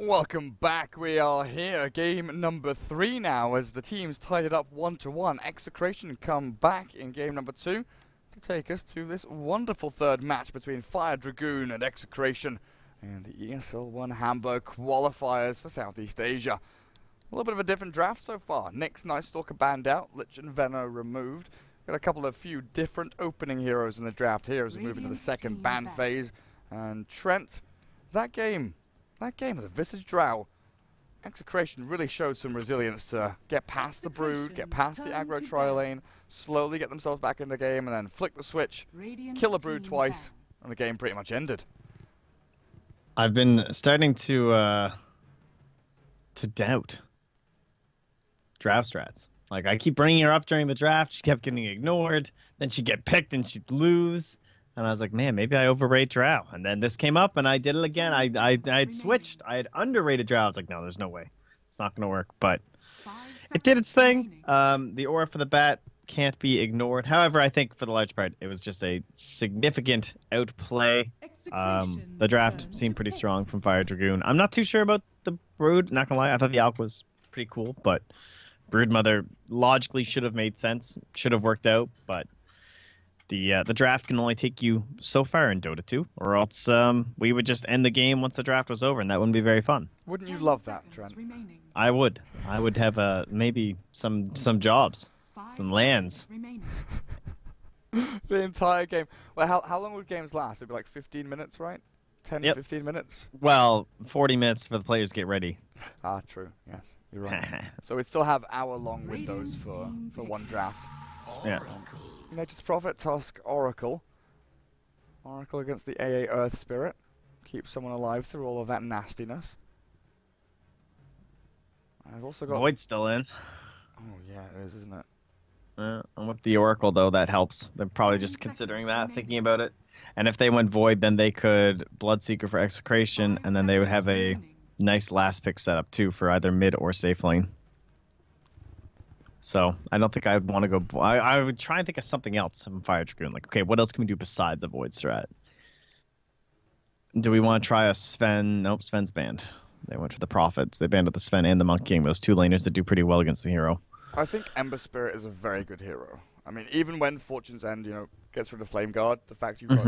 Welcome back. We are here, game number 3 now, as the teams tied it up 1-1. Execration come back in game number 2 to take us to this wonderful third match between Fire Dragoon and Execration and the ESL One Hamburg qualifiers for Southeast Asia. A little bit of a different draft so far. Nyx, Night Stalker banned out, Lich and Venno removed. Got a couple of few different opening heroes in the draft here as we move into the second ban phase. And Trent, that game of the Visage Drow, Execration really showed some resilience to get past the Brood, get past the aggro tri-lane, slowly get themselves back in the game, and then flick the switch, kill a Brood twice, and the game pretty much ended. I've been starting to doubt draft strats. Like, I keep bringing her up during the draft, she kept getting ignored, then she'd get picked and she'd lose. And I was like, man, maybe I overrate Drow. And then this came up, and I did it again. I'd switched. I had underrated Drow. I was like, no, there's no way. It's not going to work. But it did its thing. The aura for the bat can't be ignored. However, I think for the large part, it was just a significant outplay. The draft seemed pretty strong from Fire Dragoon. I'm not too sure about the Brood. Not going to lie. I thought the Alk was pretty cool. But Broodmother logically should have made sense. Should have worked out. But the draft can only take you so far in Dota 2, or else we would just end the game once the draft was over, and that wouldn't be very fun. Wouldn't you love that, Trent? I would. I would have maybe some jobs, some lands. The entire game. Well, how long would games last? It'd be like 15 minutes, right? 10, yep. 15 minutes? Well, 40 minutes for the players to get ready. Ah, true. Yes, you're right. So we still have hour-long windows for one draft. Yeah. Nature's Prophet, Tusk, Oracle. Oracle against the AA Earth Spirit. Keep someone alive through all of that nastiness. I've also got Void's still in. Oh yeah, it is, isn't it? And with the Oracle, though, that helps. They're probably just considering that, thinking about it. And if they went Void, then they could Bloodseeker for Execration, and then they would have a nice last pick setup, too, for either mid or safe lane. So I don't think I would want to go. I would try and think of something else from Fire Dragoon. Like, okay, what else can we do besides the Void strat? Do we want to try a Sven? Nope, Sven's banned. They went for the Prophets. They banned with the Sven and the Monk King. Those two laners that do pretty well against the hero. I think Ember Spirit is a very good hero. I mean, even when Fortune's End, gets rid of Flame Guard, the fact you've got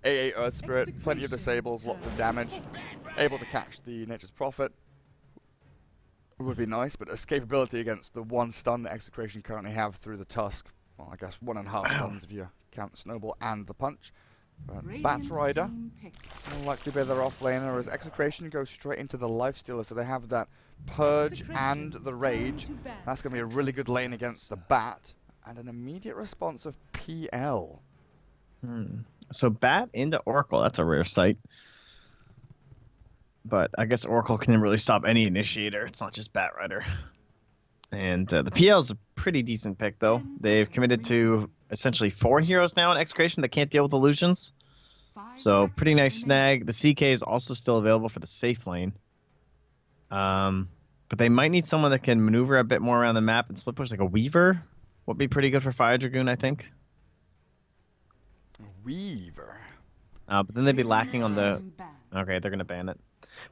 AA Earth Spirit, plenty of disables, lots of damage, able to catch the Nature's Prophet. Would be nice, but escapability against the one stun that Execration currently have through the Tusk. Well, I guess 1.5 stuns if you count Snowball and the Punch. But Batrider will likely be their offlaner as Execration goes straight into the Lifestealer, so they have that Purge and the Rage. That's going to be a really good lane against the Bat, and an immediate response of PL. So Bat into Oracle, that's a rare sight. But I guess Oracle can really stop any initiator. It's not just Batrider. And the PL is a pretty decent pick, though. They've committed to essentially 4 heroes now in Execration that can't deal with illusions. So pretty nice snag. The CK is also still available for the safe lane. But they might need someone that can maneuver a bit more around the map and split push, like a Weaver. Would be pretty good for Fire Dragoon, I think. Weaver. But then they'd be lacking on the... Okay, they're going to ban it.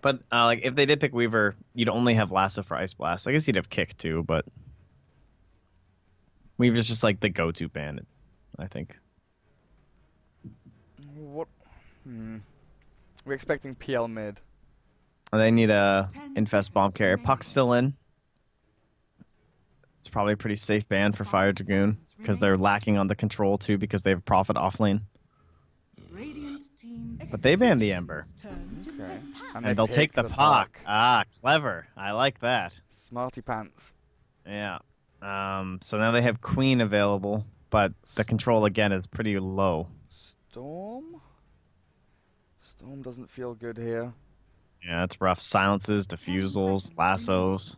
But like if they did pick Weaver, you'd only have Lasso for Ice Blast. I guess you'd have Kick too, but Weaver's just like the go-to bandit, I think. What? We're expecting PL mid. They need a Infest Bomb Carrier. Puck's still in. It's probably a pretty safe ban for Fire Dragoon because they're lacking on the control too because they have Prophet off lane. But they banned the Ember. Okay. And they'll take the Puck. Ah, clever. I like that. Smarty pants. Yeah. So now they have Queen available, but the control again is pretty low. Storm? Storm doesn't feel good here. Yeah, it's rough. Silences, diffusals, lassos.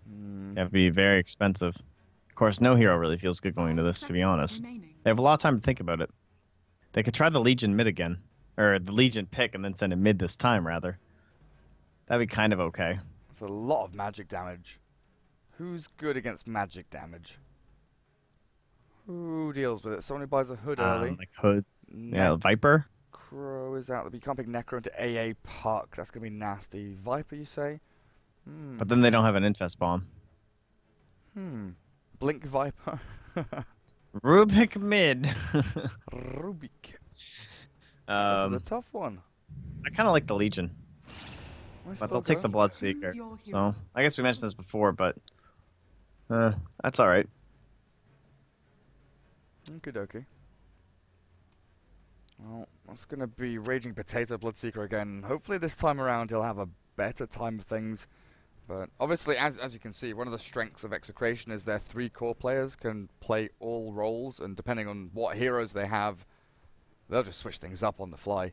They have to be very expensive. Of course, no hero really feels good going into this, to be honest. They have a lot of time to think about it. They could try the Legion mid again. Or the Legion pick and then send it mid this time, rather. That'd be kind of okay. It's a lot of magic damage. Who's good against magic damage? Who deals with it? Someone who buys a Hood early. Like Hoods. Yeah, Viper. Necro is out. You can't pick Necro into AA Puck. That's going to be nasty. Viper, you say? But then they don't have an infest bomb. Blink Viper. Rubik mid. Rubik. This is a Um, tough one. I kind of like the Legion, Where's but they'll still take the going? Bloodseeker. So I guess we mentioned this before, but that's all right. Okie dokie. Well, that's going to be Raging Potato Bloodseeker again. Hopefully this time around he'll have a better time of things. But obviously, as you can see, one of the strengths of Execration is their 3 core players can play all roles, and depending on what heroes they have, they'll just switch things up on the fly.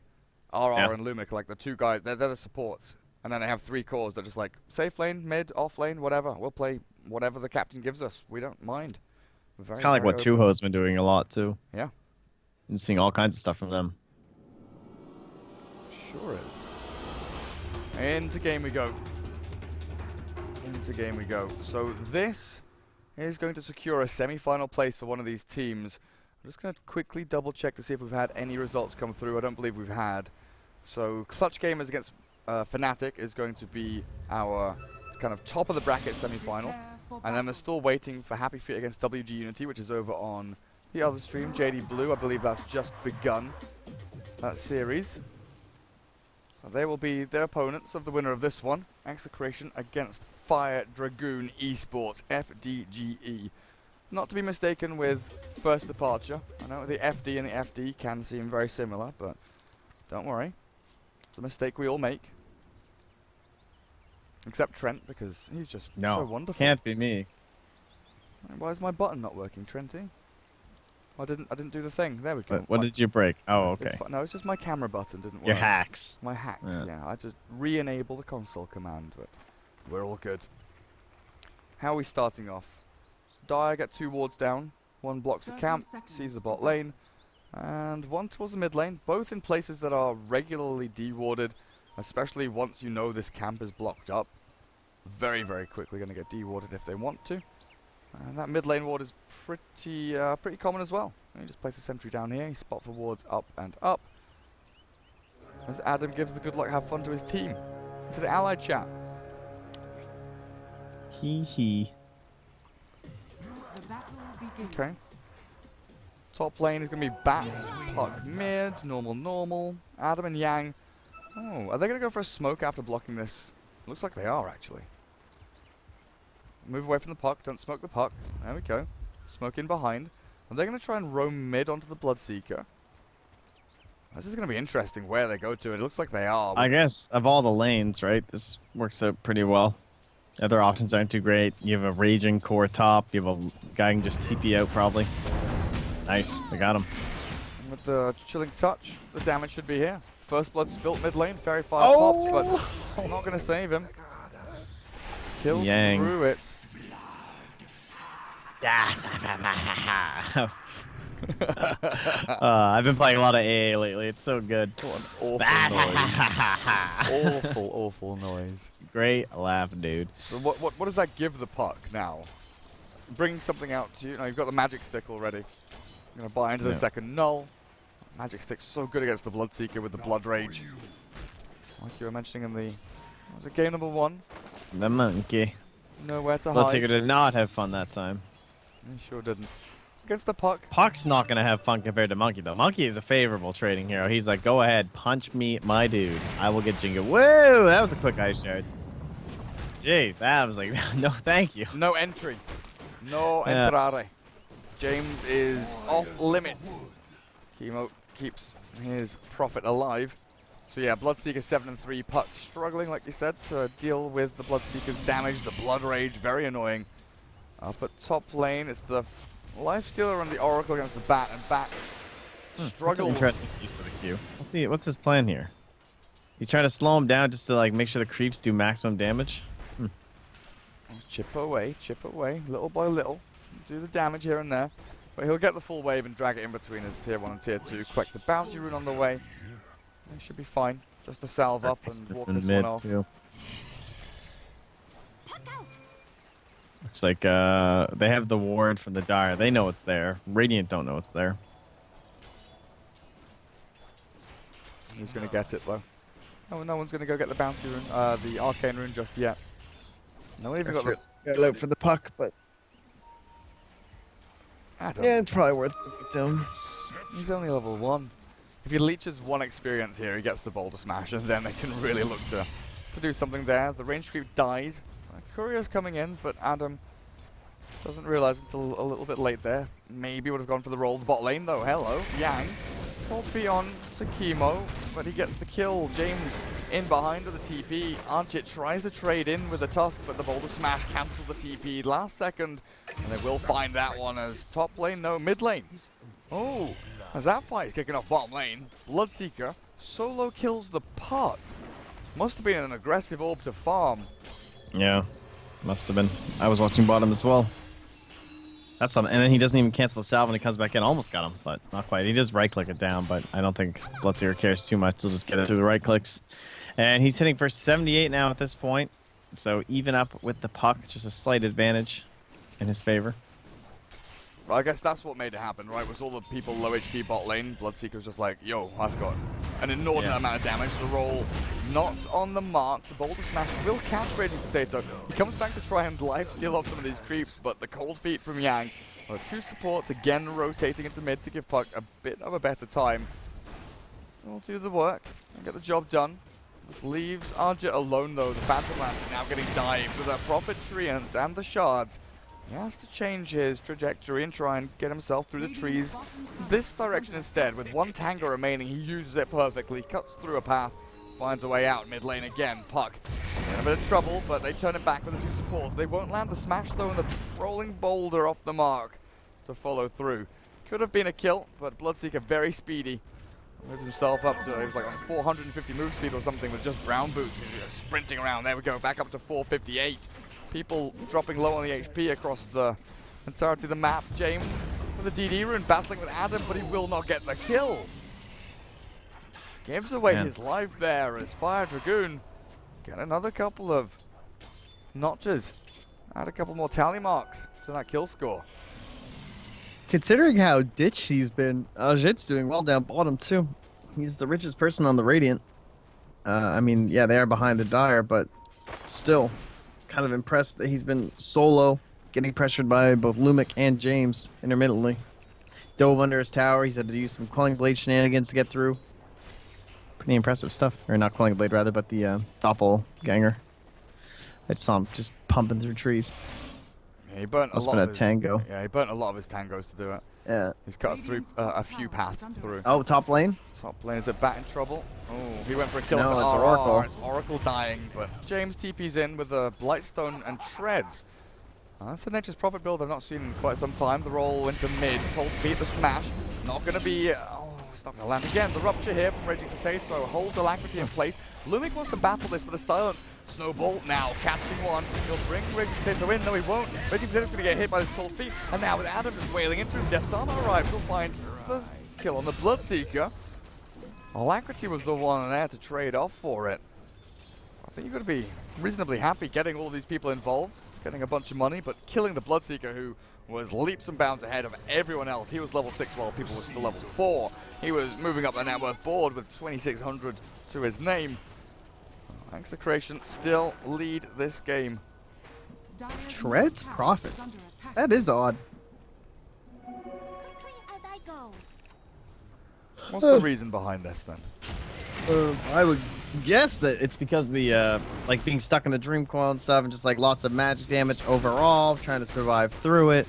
RR and Lumic, like the 2 guys, they're the supports. And then they have 3 cores that are just like, safe lane, mid, off lane, whatever. We'll play whatever the captain gives us. We don't mind. It's kind of like what Tuho's been doing a lot, too. Yeah. And seeing all kinds of stuff from them. Sure is. Into game we go. Into game we go. So this is going to secure a semi-final place for one of these teams. I'm just going to quickly double check to see if we've had any results come through. I don't believe we've had. So Clutch Gamers against Fnatic is going to be our kind of top of the bracket semi-final. And then we're still waiting for Happy Feet against WG Unity, which is over on the other stream, JD Blue. I believe that's just begun that series. They will be their opponents of the winner of this one. Execration against Fire Dragoon Esports, FDGE. Not to be mistaken with First Departure. I know the FD and the FD can seem very similar, but don't worry. It's a mistake we all make. Except Trent, because he's just so wonderful. Can't be me. Why is my button not working, Trenty? I didn't do the thing. There we go. What did you break? Oh, okay. No, it's just my camera button didn't work. Your hacks. My hacks, yeah. I just re-enable the console command, but we're all good. How are we starting off? Dire get 2 wards down. 1 blocks the camp, sees the bot lane, and 1 towards the mid lane. Both in places that are regularly dewarded, especially once you know this camp is blocked up. Very, very quickly going to get dewarded if they want to. And that mid lane ward is pretty common as well. You just place a sentry down here, you spot for wards up and up. As Adam gives the good luck, have fun to his team. To the allied chat. Hee hee. Okay. Top lane is going to be backed. Puck mid, normal. Adam and Yang. Oh, are they going to go for a smoke after blocking this? Looks like they are, actually. Move away from the puck. Don't smoke the puck. There we go. Smoke in behind. Are they going to try and roam mid onto the Bloodseeker? This is going to be interesting where they go to. It looks like they are. I guess of all the lanes, right, this works out pretty well. Other options aren't too great. You have a raging core top. You have a guy who can just TP out probably. Nice. I got him. And with the chilling touch, the damage should be here. First blood spilt mid lane. Fairy Fire pops, but it's not going to save him. Killed through it. I've been playing a lot of AA lately. It's so good. What an awful noise. Awful noise. Great laugh, dude. So what does that give the puck now? Bring something out to you. Now you've got the magic stick already. I'm going to buy into the second null. Magic stick's so good against the Bloodseeker with the Blood Rage. Like you were mentioning in the... Was it game number 1? The monkey. Nowhere to hide. Bloodseeker did not have fun that time. He sure didn't. Against the puck. Puck's not going to have fun compared to Monkey, though. Monkey is a favorable trading hero. He's like, go ahead, punch me, my dude. I will get Jingo. Whoa, that was a quick ice shard. Jeez, that was like, no thank you. No entry. No entrare. James is off limits. Chemo keeps his profit alive. So yeah, Bloodseeker 7-3, Puck struggling, like you said, to deal with the Bloodseeker's damage, the Blood Rage, very annoying. Up at top lane, it's the Lifestealer and the Oracle against the Bat, and Bat struggles. Interesting use of the Q. Let's see, what's his plan here? He's trying to slow him down just to like make sure the creeps do maximum damage. Chip away, little by little. Do the damage here and there. But he'll get the full wave and drag it in between his tier 1 and tier 2. Collect the bounty rune on the way. He should be fine. Just to salve up and walk this one off. Too. Looks like they have the ward from the Dire. They know it's there. Radiant don't know it's there. Who's going to get it though? Oh, no one's going to go get the bounty rune, the arcane rune just yet. No, even got the... Go out for the puck, but Adam. yeah, it's probably worth it to him. He's only level 1. If he leeches 1 experience here, he gets the boulder smash, and then they can really look to do something there. The range creep dies. Courier's coming in, but Adam doesn't realize until a little bit late there. Maybe would have gone for the rolled bot lane, though. Hello, Yang. Cold feet on to Chemo, but he gets the kill. James in behind with the TP. Archit tries to trade in with the Tusk, but the boulder smash cancels the TP last second. And they will find that one as top lane, no, mid lane. Oh, as that fight is kicking off bottom lane, Bloodseeker solo kills the pot. Must have been an aggressive orb to farm. Yeah, must have been. I was watching bottom as well. That's something. And then he doesn't even cancel the salve when he comes back in. Almost got him, but not quite. He does right click it down, but I don't think Bloodseeker cares too much. He'll just get it through the right clicks. And he's hitting for 78 now at this point. So even up with the puck, just a slight advantage in his favor. Well, I guess that's what made it happen, right? Was all the people low HP bot lane. Bloodseeker was just like, yo, I've got an inordinate amount of damage. The roll not on the mark. The boulder smash will catch Raging Potato. He comes back to try and lifesteal off some of these creeps, but the cold feet from Yang. Well, 2 supports again rotating into mid to give Puck a bit of a better time. We'll do the work and get the job done. This leaves Arjit alone though. The Phantom Lance is now getting dived with the Prophet Treants and the Shards. He has to change his trajectory and try and get himself through the trees this direction instead. With 1 tango remaining, he uses it perfectly, cuts through a path, finds a way out mid lane again. Puck in a bit of trouble, but they turn it back with the 2 supports. They won't land the smash though, and the rolling boulder off the mark to follow through. Could have been a kill, but Bloodseeker very speedy. Moved himself up to, he was like on 450 move speed or something with just brown boots. He was sprinting around. There we go, back up to 458. People dropping low on the HP across the entirety of the map. James with the DD rune battling with Adam, but he will not get the kill. Gives away his life there as Fire Dragoon get another couple of notches. Add a couple more tally marks to that kill score. Considering how ditched he's been, Ajit's doing well down bottom too. He's the richest person on the Radiant. I mean, yeah, they are behind the Dire, but still kind of impressed that he's been solo, getting pressured by both Lumic and James intermittently. Dove under his tower. He's had to use some Quelling Blade shenanigans to get through. Pretty impressive stuff. Or not Quelling Blade, rather, but the Doppelganger. I just saw him just pumping through trees. Yeah, he burnt Must a lot of his tango. Yeah, he burnt a lot of his tangos to do it. Yeah. He's cut through a few paths through. Oh, top lane? Top lane is a bat in trouble. Oh, he went for a kill. No, into it's RR. Oracle. It's Oracle dying, but James TP's in with a Blightstone and Treads. That's a Nature's Prophet build I've not seen in quite some time. The roll into mid. Cold feet, the smash. Not going to be... it's not going to land again. The rupture here from Raging Potato holds Alacrity in place. Lumic wants to battle this, but the silence. Snowball now catching one. He'll bring Raging Potato in. No, he won't. Raging Potato's going to get hit by this cold feet. And now with Adam just wailing into him, Death's Armor arrives. He'll find the kill on the Bloodseeker. Alacrity was the one there to trade off for it. I think you've got to be reasonably happy getting all of these people involved, getting a bunch of money, but killing the Bloodseeker, who was leaps and bounds ahead of everyone else. He was level 6 while people were still level 4. He was moving up the net worth board with 2,600 to his name. Execration still lead this game. Treads Prophet. That is odd. What's the reason behind this then? I would guess that it's because the like being stuck in the dream coil and stuff, and just like lots of magic damage overall, trying to survive through it.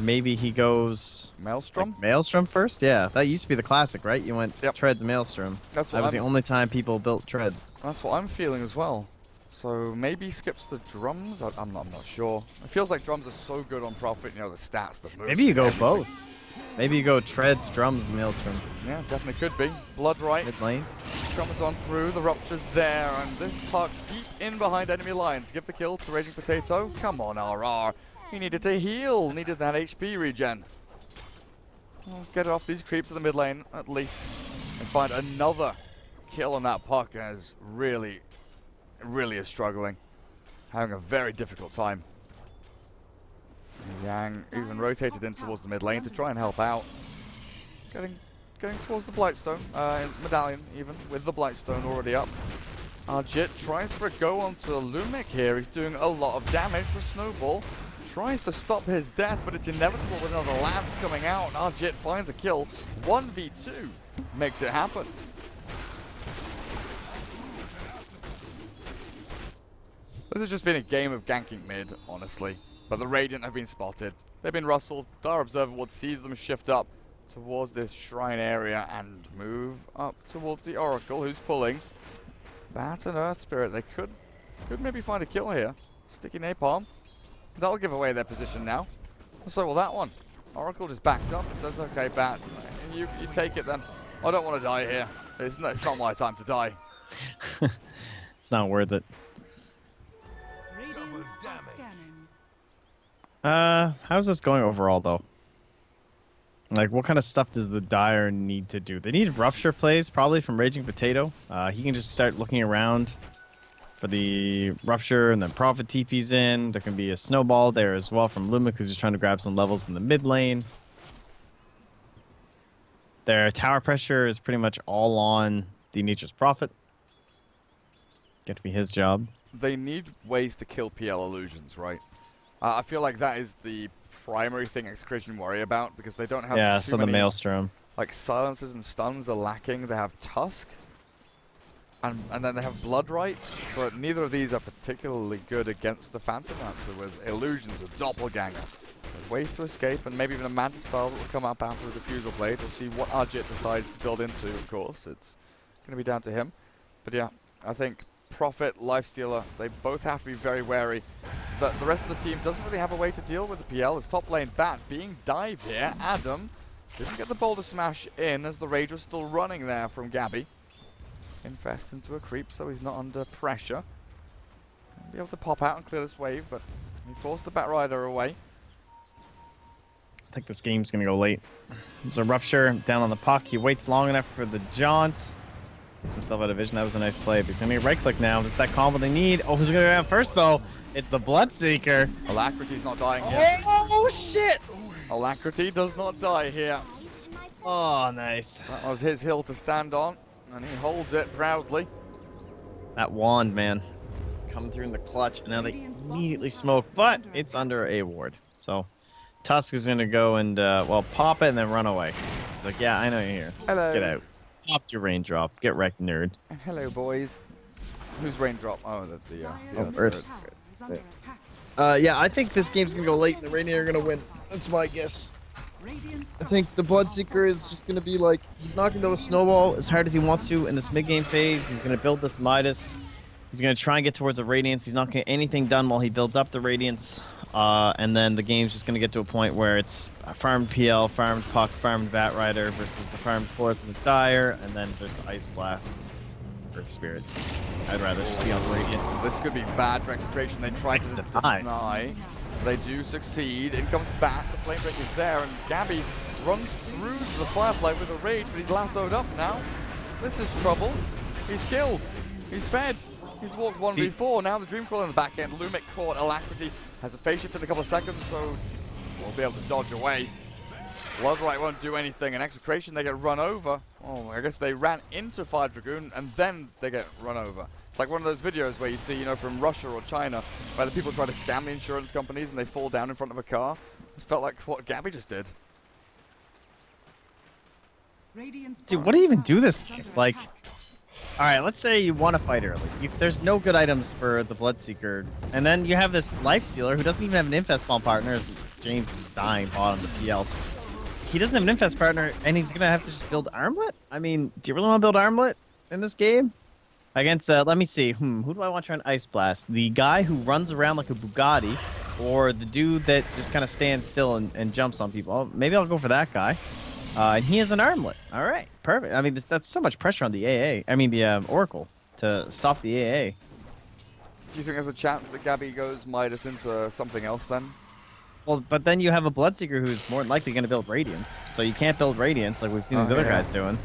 Maybe he goes Maelstrom. Like Maelstrom first. Yeah, that used to be the classic, right? You went Treads Maelstrom. That was the only time people built Treads. That's what I'm feeling as well. So maybe skips the drums. I'm not sure. It feels like drums are so good on Prophet. You know, the stats, the moves. Maybe you go both. Maybe you go Treads, drums, Maelstrom. Yeah, definitely could be. Blood right. Mid lane. Comes on through, the rupture's there, and this puck deep in behind enemy lines. Give the kill to Raging Potato. Come on, RR. He needed to heal, needed that HP regen. We'll get it off these creeps to the mid lane, at least, and find another kill on that puck, as really is struggling. Having a very difficult time. Yang even rotated in towards the mid lane to try and help out. Getting towards the Blightstone, Medallion even, with the Blightstone already up. Arjit tries for a go onto Lumic here. He's doing a lot of damage with Snowball. Tries to stop his death, but it's inevitable with another Lance coming out. And Arjit finds a kill. 1v2 makes it happen. This has just been a game of ganking mid, honestly. But the Radiant have been spotted. They've been rustled. Dire Observer Ward sees them shift up towards this shrine area and move up towards the Oracle, who's pulling. Bat and Earth Spirit. They could maybe find a kill here. Sticky Napalm. That'll give away their position now. So will that one. Oracle just backs up and says, okay, Bat, you take it then. I don't want to die here. It's not my time to die. It's not worth it. How's this going overall, though? Like, what kind of stuff does the Dire need to do? They need Rupture plays, probably, from Raging Potato. He can just start looking around for the Rupture, and then Prophet TP's in. There can be a Snowball there as well from Lumic, who's just trying to grab some levels in the mid lane. Their tower pressure is pretty much all on the Nature's Prophet. Get to be his job. They need ways to kill PL illusions, right? I feel like that is the primary thing Execration worry about, because they don't have too many, the Maelstrom. Like, silences and stuns are lacking. They have Tusk, and then they have Bloodright, but neither of these are particularly good against the Phantom Lancer with illusions, with Doppelganger. There's ways to escape, and maybe even a Manta style that will come up after the Diffusal Blade. We'll see what Arjit decides to build into, of course. It's going to be down to him. But yeah, I think Prophet, Lifestealer, they both have to be very wary that the rest of the team doesn't really have a way to deal with the PL. As top lane Bat being dived here. Adam didn't get the Boulder Smash in as the Rage was still running there from Gabby. Infest into a creep, so he's not under pressure. He'll be able to pop out and clear this wave, but he forced the Bat Rider away. I think this game's going to go late. There's a Rupture down on the puck. He waits long enough for the jaunt. Gets himself out of vision. That was a nice play. But he's going to get right click now. This is that combo they need. Oh, who's going to go down first, though? It's the Bloodseeker. Alacrity's not dying here. Oh, shit! Alacrity does not die here. Oh, nice. That was his hill to stand on, and he holds it proudly. That wand, man. Coming through in the clutch, and now they immediately smoke, but it's under a ward. So Tusk is going to go and, well, pop it and then run away. He's like, yeah, I know you're here. Hello. Just get out. Popped your raindrop. Get wrecked, nerd. Hello, boys. Who's raindrop? Oh, Earth. Yeah, I think this game's gonna go late and the Radiant are gonna win. That's my guess. I think the Bloodseeker is just gonna be like, he's not gonna be able to snowball as hard as he wants to in this mid-game phase. He's gonna build this Midas. He's gonna try and get towards the Radiance. He's not gonna get anything done while he builds up the Radiance. And then the game's just gonna get to a point where it's farmed PL, farmed Puck, farmed Bat Rider versus the farmed Force and the Dire, and then there's Ice Blast or Spirit. I'd rather just be on the Radiant. This could be bad for Execration. They try to deny. They do succeed. In comes Bat. The Flame Break is there, and Gabby runs through the Firefly with a Rage, but he's lassoed up now. This is trouble. He's killed. He's fed. He's walked 1v4. Now the Dreamcrawler in the back end. Lumic caught. Alacrity has a phase shift in a couple of seconds, so we'll be able to dodge away. Bloodright won't do anything. In Execration, they get run over. Oh, I guess they ran into Fire Dragoon, and then they get run over. It's like one of those videos where you see, you know, from Russia or China, where the people try to scam the insurance companies and they fall down in front of a car. It felt like what Gabby just did. Dude, what do you even do this game? Like, alright, let's say you want to fight early. There's no good items for the Bloodseeker. And then you have this Lifestealer who doesn't even have an Infest Bomb partner, as James is dying bottom of the PL. He doesn't have an Infest partner, and he's going to have to just build Armlet? I mean, do you really want to build Armlet in this game? Against, let me see, who do I want to try an Ice Blast? The guy who runs around like a Bugatti, or the dude that just kind of stands still and jumps on people? Oh, maybe I'll go for that guy. And he has an Armlet. All right, perfect. I mean, that's so much pressure on the AA. I mean, the Oracle to stop the AA. Do you think there's a chance that Gabby goes Midas into something else then? Well, but then you have a Bloodseeker who's more than likely going to build Radiance. So you can't build Radiance like we've seen these other guys doing.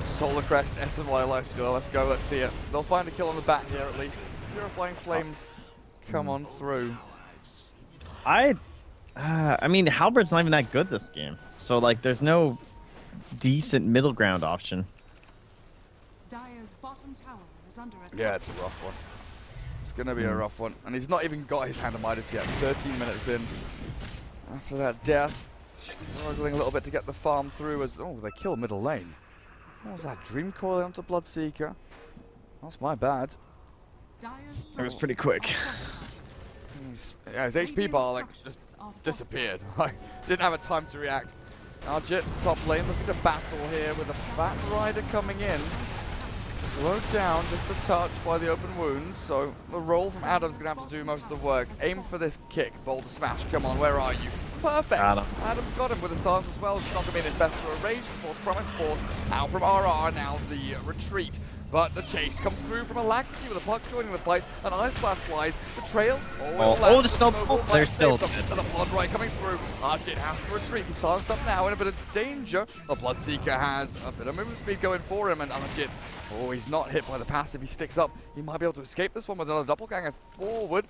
Solar Crest, SNY Lifestealer, let's go, let's see it. They'll find a kill on the bat here at least. Purifying Flames come on through. I mean, Halberd's not even that good this game. So, like, there's no decent middle ground option. Dire's bottom tower is under attack. Yeah, it's a rough one. It's going to be a rough one. And he's not even got his hand of Midas yet. 13 minutes in. After that death, struggling a little bit to get the farm through as... Oh, they kill middle lane. What was that? Dream Coil onto Bloodseeker. That's my bad. It was pretty quick. Yeah, his HP bar like just disappeared. I didn't have a time to react. Arjit, top lane, looking to battle here with a Bat Rider coming in. Slowed down just a touch by the open wounds, so the roll from Adam's going to have to do most of the work. Aim for this kick, boulder smash, come on, where are you? Perfect! Adam's got him with a silence as well. He's not going to be an investor for a rage, false promise, force out from RR, now the retreat. But the chase comes through from Alacrity with a puck joining the fight. An Ice Blast flies. The trail. The snowball. They're still dead. The Blood Right coming through. Arjit has to retreat. He's silenced up now in a bit of danger. The Bloodseeker has a bit of movement speed going for him. And Arjit, he's not hit by the passive. He sticks up. He might be able to escape this one with another doppelganger forward.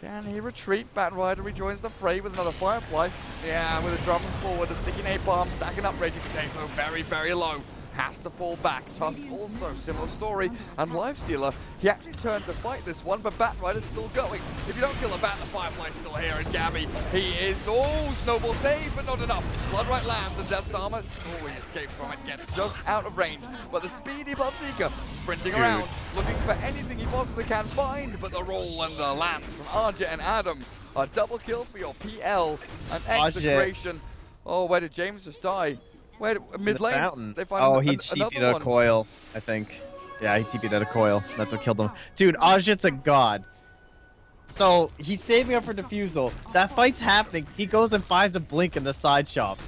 Can he retreat? Bat Rider rejoins the fray with another Firefly. Yeah, with the drums forward. The sticky napalm stacking up. Raging Potato very, very low. Has to fall back. Tusk also, similar story. And Lifestealer, he actually turned to fight this one, but Bat Rider's still going. If you don't kill the Bat, the Firefly's still here. And Gabby, he is, snowball save, but not enough. Blood Right lands, and Death's Armor, he escapes from it, gets just out of range. But the speedy Bloodseeker, sprinting around, looking for anything he possibly can find. But the roll and the lance from Arjit and Adam. A double kill for your PL and Execration. Oh, where did James just die? Wait, mid lane. They find he TP'd a coil, I think. Yeah, he TP'd at a coil. That's what killed him. Dude, Ajit's a god. So, he's saving up for defusal. That fight's happening. He goes and buys a blink in the side shop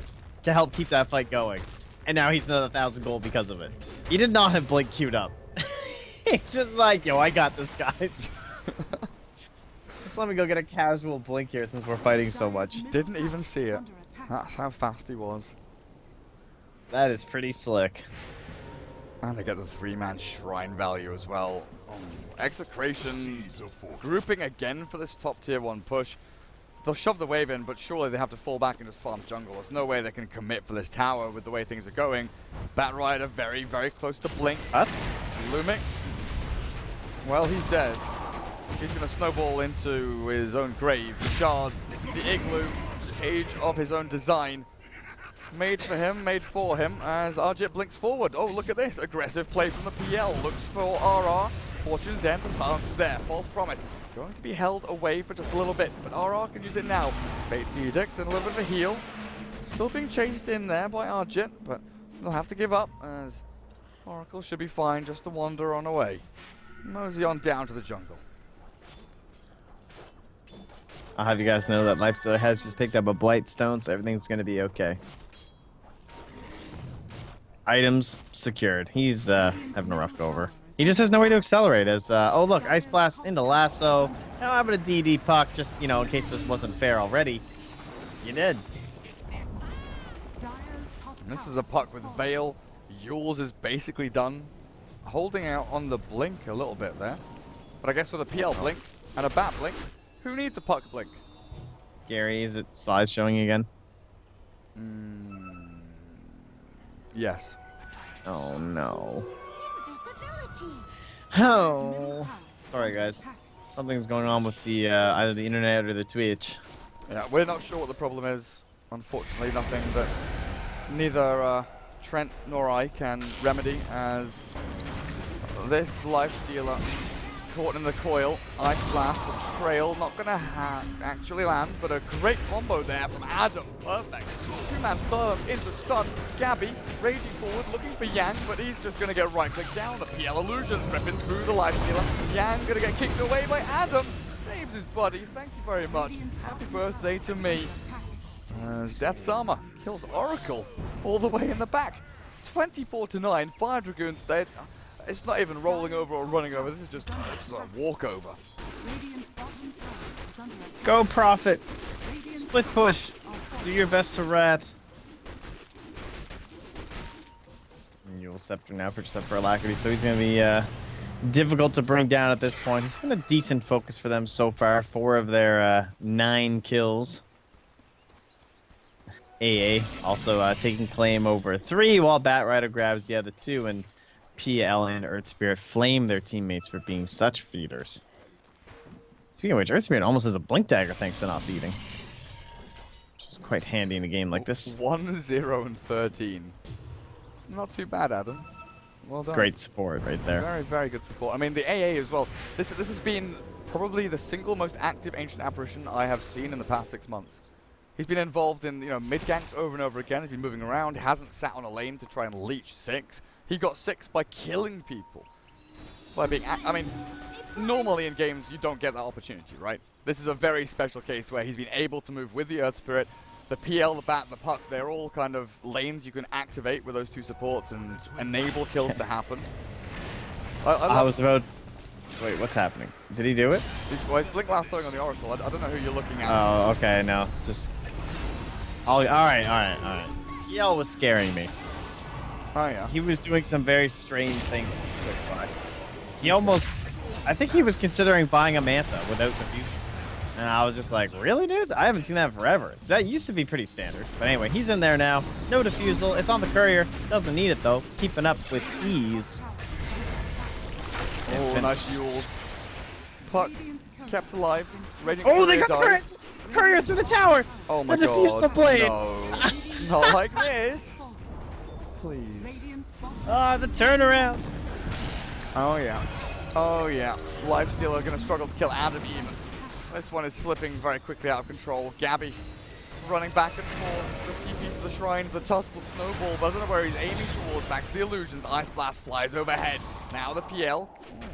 to help keep that fight going. And now he's another 1,000 gold because of it. He did not have blink queued up. He's just like, yo, I got this, guys. Just let me go get a casual blink here since we're fighting so much. Didn't even see it. That's how fast he was. That is pretty slick. And they get the 3-man shrine value as well. Execration grouping again for this top tier 1 push. They'll shove the wave in, but surely they have to fall back and just farm jungle. There's no way they can commit for this tower with the way things are going. Bat Rider very, very close to blink. That's Lumik. Well, he's dead. He's going to snowball into his own grave. The shards, the igloo, age of his own design. Made for him, made for him, as Arjit blinks forward. Oh, look at this. Aggressive play from the PL. Looks for RR. Fortune's End. The silence is there. False promise. Going to be held away for just a little bit, but RR can use it now. Fate's Edict and a little bit of a heal. Still being chased in there by Arjit, but they'll have to give up, as Oracle should be fine just to wander on away. Mosey on down to the jungle. I'll have you guys know that Lifestealer has just picked up a Blight Stone, so everything's going to be okay. Items secured. He's having a rough go over. He just has no way to accelerate as, oh look, Ice Blast into Lasso. Now having a DD puck, just, in case this wasn't fair already. You did. This is a puck with Veil. Yules is basically done. Holding out on the blink a little bit there. But I guess with a PL blink and a Bat blink, who needs a puck blink? Gary, is it slide showing again? Yes. Oh no. Oh. Sorry guys. Something's going on with the either the internet or the Twitch. Yeah, we're not sure what the problem is. Unfortunately, nothing that neither Trent nor I can remedy, as this Lifestealer caught in the coil. Ice Blast, the trail, not going to actually land, but a great combo there from Adam. Perfect. 2-man silence into stun. Gabby raging forward, looking for Yang, but he's just going to get right-clicked down. The PL illusions ripping through the Lifestealer. Yang going to get kicked away by Adam. Saves his buddy. Thank you very much. Happy birthday to me. As Death's Armor kills Oracle all the way in the back. 24-9. Fire Dragoon. It's not even rolling over or running over. This is just a walkover. Go Prophet. Split push. Do your best to rat. Yule Scepter now for except for Alacrity, so he's going to be difficult to bring down at this point. He's been a decent focus for them so far. 4 of their 9 kills. AA also taking claim over 3, while Bat Rider grabs the other 2, and PL and Earth Spirit flame their teammates for being such feeders. Speaking of which, Earth Spirit almost has a blink dagger thanks to not feeding. Which is quite handy in a game like this. 1-0 and 13. Not too bad, Adam. Well done. Great support right there. Very, very good support. I mean, the AA as well. This has been probably the single most active Ancient Apparition I have seen in the past 6 months. He's been involved in, mid ganks over and over again. He's been moving around. He hasn't sat on a lane to try and leech 6. He got 6 by killing people. By being, normally in games you don't get that opportunity, right? This is a very special case where he's been able to move with the Earth Spirit. The PL, the Bat, and the Puck, they're all kind of lanes you can activate with those 2 supports and enable kills to happen. I was about... Wait, what's happening? Did he do it? He's blink last song on the Oracle. I don't know who you're looking at. Oh, okay, no. Just... Alright. PL was scaring me. Oh, yeah. He was doing some very strange things with his quick fly. He almost... I think he was considering buying a Manta without diffusing. And I was just like, really, dude? I haven't seen that forever. That used to be pretty standard. But anyway, he's in there now. No diffusal. It's on the courier. Doesn't need it, though. Keeping up with ease. Oh, nice Yules. Puck kept alive. Raging Oh, they got dies. the courier through the tower! Oh my the god. diffuse blade! No. Not like this. Please. Radiant's bottom Ah, the turnaround! Oh, yeah. Oh, yeah. Lifestealer going to struggle to kill Adam even. This one is slipping very quickly out of control. Gabby running back and forth. The TP for the shrines. The tusk will snowball, but I don't know where he's aiming towards. Back to the illusions. Ice Blast flies overhead. Now the PL. Oh,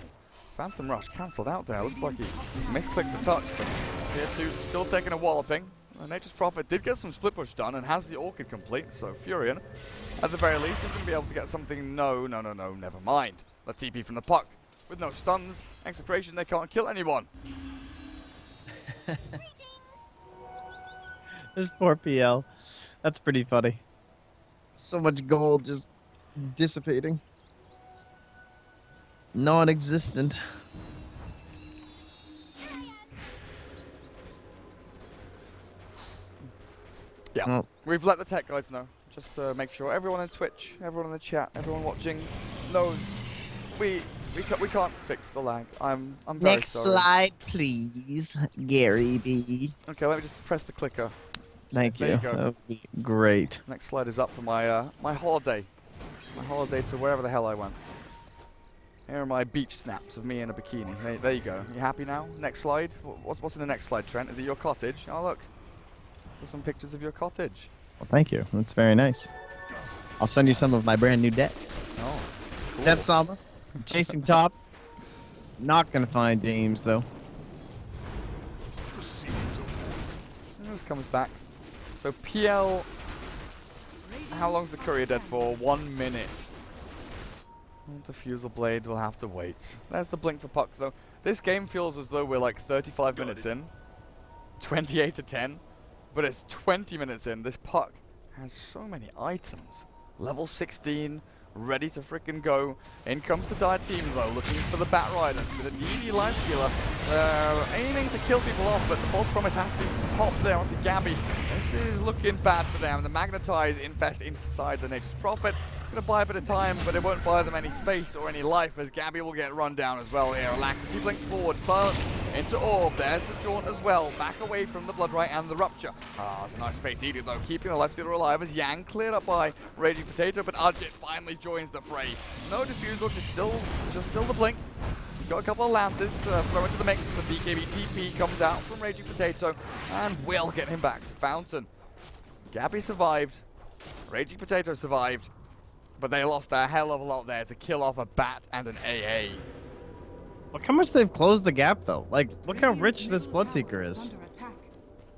Phantom Rush cancelled out there. Looks like he misclicked the touch, but Tier 2 still taking a walloping. Nature's Prophet did get some split push done and has the Orchid complete, so Furion, at the very least, is going to be able to get something. No, never mind. The TP from the Puck. With no stuns, Execration, they can't kill anyone. This poor PL. That's pretty funny. So much gold just dissipating. Non-existent. Yeah, Well, we've let the tech guys know, just to make sure everyone in Twitch, everyone in the chat, everyone watching knows we can't fix the lag. I'm very next sorry. slide, please, Gary B. Okay, let me just press the clicker. Thank There you. you go. That would be great. Next slide is up for my my holiday. My holiday to wherever the hell I went. Here are my beach snaps of me in a bikini. There you go. You happy now? Next slide. What's in the next slide, Trent? Is it your cottage? Oh look. There's some pictures of your cottage. Well, thank you. That's very nice. I'll send you some of my brand new deck. Oh. Cool. Death Samba. Chasing top. Not gonna find James though. Just comes back. So PL, how long's the courier dead for? 1 minute. The Fusel Blade will have to wait. There's the blink for Puck though. This game feels as though we're like 35 minutes in. 28 to 10. But it's 20 minutes in. This Puck has so many items. Level 16. Ready to frickin' go. In comes the Dire team though, looking for the Bat Rider with a DD Lifestealer. Aiming to kill people off, but the False Promise has to pop there onto Gabby. This is looking bad for them. The Magnetize infest inside the Nature's Prophet. It's going to buy a bit of time, but it won't buy them any space or any life, as Gabby will get run down as well here. Alacrity blinks forward, Silence into Orb. There's the Jaunt as well. Back away from the Bloodright and the Rupture. Ah, it's a nice Fate Eater though, keeping the Lifestealer alive as Yang cleared up by Raging Potato, but Arjit finally joins the fray. No diffusal, just still the blink. He's got a couple of lances to throw into the mix. The BKB TP comes out from Raging Potato and will get him back to Fountain. Gabby survived. Raging Potato survived. But they lost a hell of a lot there to kill off a Bat and an AA. Look how much they've closed the gap though. Like, look how rich this Bloodseeker is. under attack.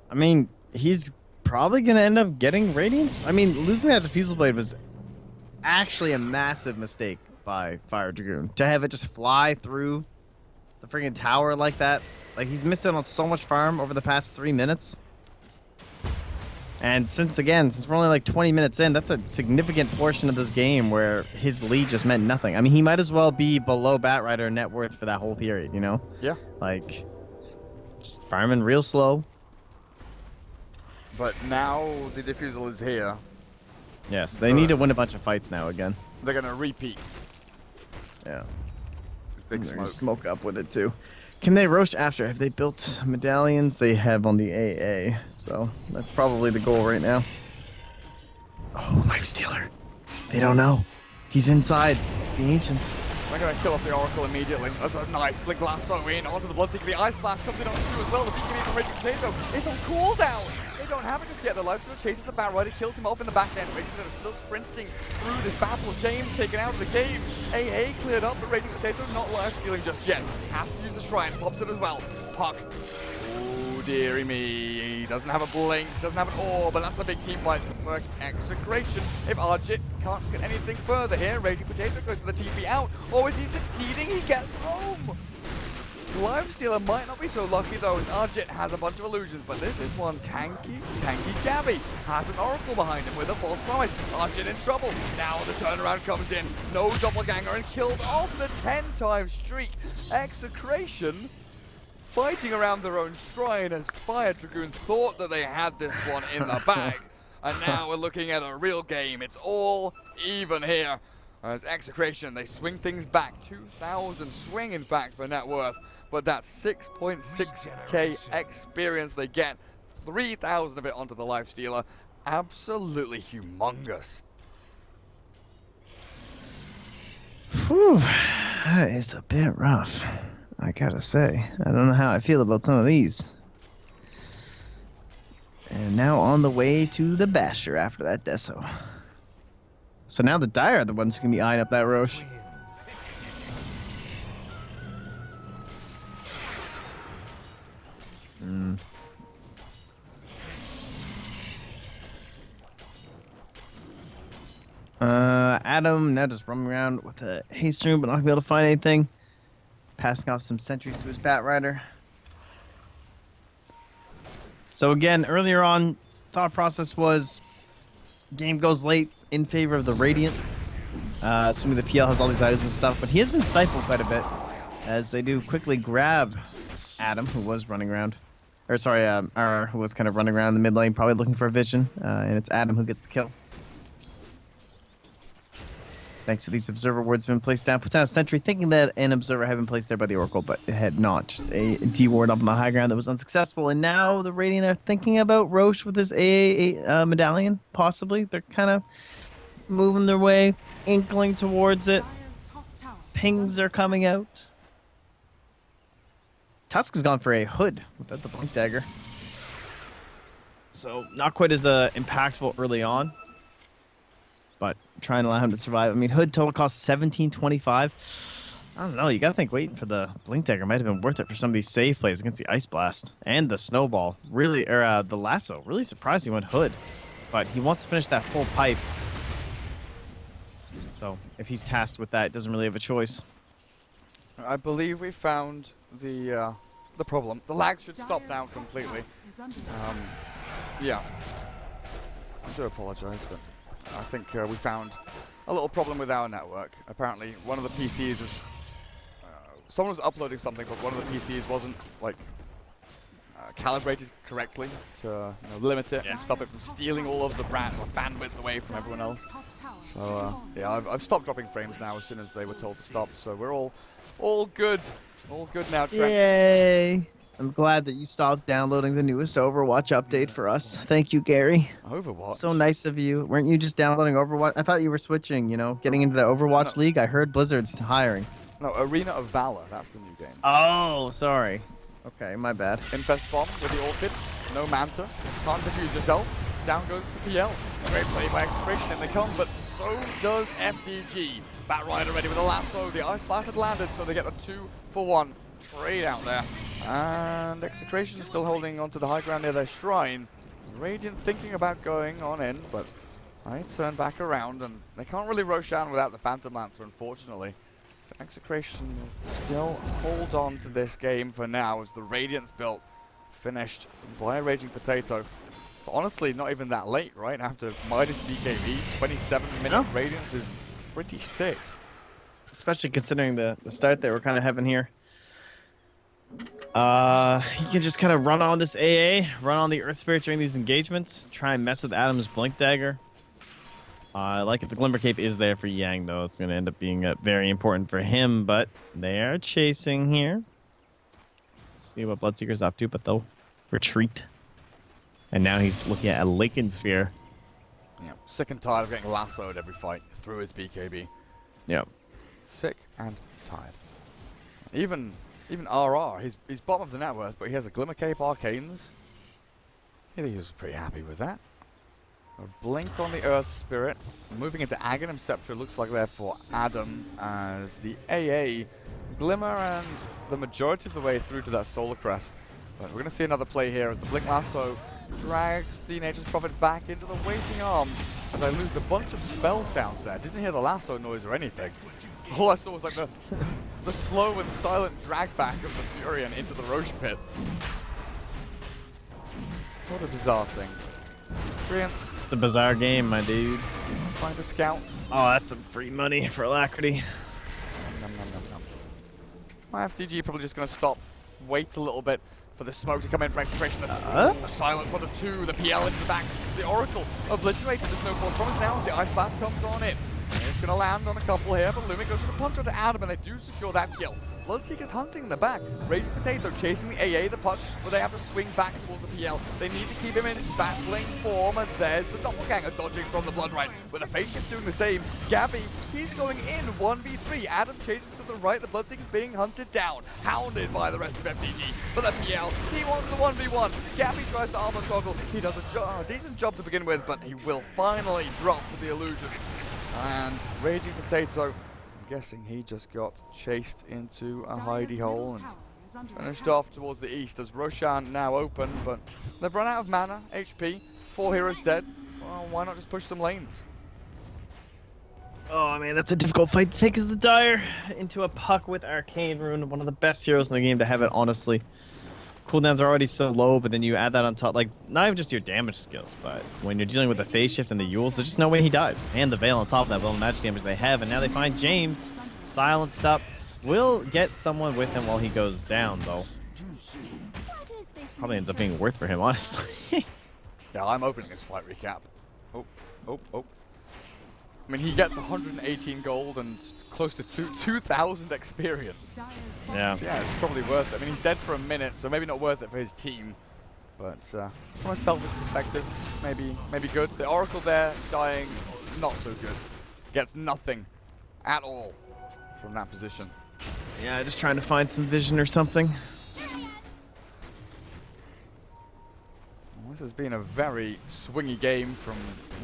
I mean, he's probably gonna end up getting Radiance. I mean, losing that Diffusal Blade was actually a massive mistake by Fire Dragoon. To have it just fly through the freaking tower like that. Like, he's missed out on so much farm over the past 3 minutes. And since we're only like 20 minutes in, that's a significant portion of this game where his lead just meant nothing. I mean, he might as well be below Batrider net worth for that whole period, you know? Yeah. Like, just farming real slow. But now the Diffusal is here. Yes, they need to win a bunch of fights now again. They're going to repeat. Yeah. Big They're gonna smoke. smoke up with it too. Can they roach after? Have they built medallions? They have on the AA, so that's probably the goal right now. Oh, Life Stealer. They don't know. He's inside the Ancients. They're going to kill off the Oracle immediately. That's a nice Blink Lasso in onto the Bloodseeker. The Ice Blast comes in on two as well. The BKB from Raging Potato is on cooldown. They don't have it just yet. The Lifestealer chases the Batrider, kills him off in the back end. Raging Potato still sprinting through this battle. James taken out of the game. AA cleared up, but Raging Potato not life-stealing just yet. Has to use the Shrine, pops it as well. Puck. Oh, dearie me. He doesn't have a blink, doesn't have an orb, but that's a big team fight for Execration. If Arjit can't get anything further here, Raging Potato goes for the TP out. Or is he succeeding? He gets home. Lifestealer might not be so lucky though, as Arjit has a bunch of illusions, but this is one tanky Gabby. Has an Oracle behind him with a false promise. Arjit in trouble. Now the turnaround comes in. No doppelganger and killed off the 10-time streak. Execration fighting around their own shrine as Fire Dragoon thought that they had this one in the bag. And now we're looking at a real game. It's all even here. As Execration, they swing things back. 2,000 swing, in fact, for net worth. But that's 6.6k experience they get. 3,000 of it onto the Lifestealer. Absolutely humongous. Whew, that is a bit rough, I gotta say. I don't know how I feel about some of these. And now on the way to the Basher after that Deso. So now the Dire are the ones who can be eyeing up that Roche. Adam now just roaming around with a haste room, but not gonna be able to find anything. Passing off some sentries to his Batrider. So again, earlier on, thought process was game goes late in favor of the Radiant. Assuming the PL has all these items and stuff, but he has been stifled quite a bit as they do quickly grab Adam, who was running around. Or sorry, who was kind of running around in the mid lane, probably looking for a vision. And it's Adam who gets the kill. Thanks to these observer wards been placed down. Puts down a sentry, thinking that an observer had been placed there by the Oracle, but it had not. Just a D ward up on the high ground that was unsuccessful. And now the Radiant are thinking about Roche with his AA medallion, possibly. They're kind of moving their way, inkling towards it. Pings are coming out. Tusk has gone for a hood without the blink dagger. So not quite as impactful early on, but trying to allow him to survive. I mean, hood total cost 1725. I don't know. You gotta think waiting for the blink dagger might have been worth it for some of these save plays against the ice blast and the snowball. Really, or the lasso. Really surprised he went hood, but he wants to finish that full pipe. So if he's tasked with that, doesn't really have a choice. I believe we found the problem. The lag should stop now completely. Yeah. I do apologize, but I think we found a little problem with our network. Apparently, one of the PCs was... someone was uploading something, but one of the PCs wasn't, like, calibrated correctly to limit it and stop it from stealing all of the bandwidth away from everyone else. So, yeah, I've stopped dropping frames now as soon as they were told to stop, so we're all good. All good now, Trent. Yay! I'm glad that you stopped downloading the newest Overwatch update for us. Thank you, Gary. Overwatch? So nice of you. Weren't you just downloading Overwatch? I thought you were switching, getting into the Overwatch League. I heard Blizzard's hiring. No, Arena of Valor. That's the new game. Oh, sorry. Okay, my bad. Infest Bomb with the Orchid. No Manta. Can't defuse yourself. Down goes the PL. Great play by Execration, and they come, but so does FDG. Batrider ready with a lasso. The Ice Blast had landed, so they get a 2-for-1 trade out there. And Execration still holding onto the high ground near their shrine. Radiant thinking about going on in, but I turn back around, and they can't really rush down without the Phantom Lancer, unfortunately. So Execration still hold on to this game for now as the Radiant's built, finished by a Raging Potato. So honestly, not even that late, right? After minus BKB, 27-minute Radiance is pretty sick. Especially considering the start that we're kind of having here. He can just kind of run on this AA, run on the Earth Spirit during these engagements, try and mess with Adam's Blink Dagger. I like it. The Glimmer Cape is there for Yang, though. It's going to end up being very important for him, but they are chasing here. See what Bloodseeker's up to, but they'll retreat. And now he's looking at a Laken Sphere. Yeah, sick and tired of getting lassoed every fight through his BKB. Yep. Sick and tired. Even RR, he's bottom of the net worth, but he has a Glimmer Cape Arcanes. He was pretty happy with that. A blink on the Earth Spirit. Moving into Aghanim Scepter, looks like there for Adam as the AA Glimmer and the majority of the way through to that Solar Crest. But we're going to see another play here as the Blink Lasso drags the Nature's Prophet back into the waiting arms as I lose a bunch of spell sounds there. Didn't hear the lasso noise or anything. All I saw was like the slow and silent drag back of the Furion into the Roche Pit. What a bizarre thing. Experience. It's a bizarre game, my dude. Trying to scout. Oh, that's some free money for Alacrity. Nom, nom, nom, nom. My FDG probably just going to stop, wait a little bit for the smoke to come in from Execration. Silence on the 2, the PL into the back. The Oracle obliterated. There's no force promise now as the Ice Blast comes on in. And it's going to land on a couple here, but Lumic goes for the punch onto Adam, and they do secure that kill. Bloodseeker's hunting in the back. Raging Potato chasing the AA, the puck, but they have to swing back towards the PL. They need to keep him in battling form as there's the Doppelganger dodging from the Blood Rite. With a Fate Shift doing the same. Gabby, he's going in 1v3. Adam chases to the right. The Bloodseeker's being hunted down. Hounded by the rest of FDG. But the PL, he wants the 1v1. Gabby tries to armor toggle. He does a decent job to begin with, but he will finally drop to the illusions. And Raging Potato, I'm guessing he just got chased into a hidey hole and finished off towards the east as Roshan now open, but they've run out of mana, HP, 4 heroes dead. Well, why not just push some lanes? Oh man, that's a difficult fight to take as the Dire into a puck with Arcane Rune, one of the best heroes in the game to have it, honestly. Cooldowns are already so low, but then you add that on top, like, not even just your damage skills, but when you're dealing with the phase shift and the Yules, there's just no way he dies. And the Veil on top of that, well, the magic damage they have, and now they find James, silenced up. Will get someone with him while he goes down, though. Probably ends up being worth for him, honestly. Yeah, I'm opening this fight recap. Oh. I mean, he gets 118 gold and close to 2,000 experience. Yeah. So yeah, it's probably worth it. I mean, he's dead for a minute, so maybe not worth it for his team. But from a selfish perspective, maybe good. The Oracle there, dying, not so good. Gets nothing at all from that position. Yeah, just trying to find some vision or something. This has been a very swingy game from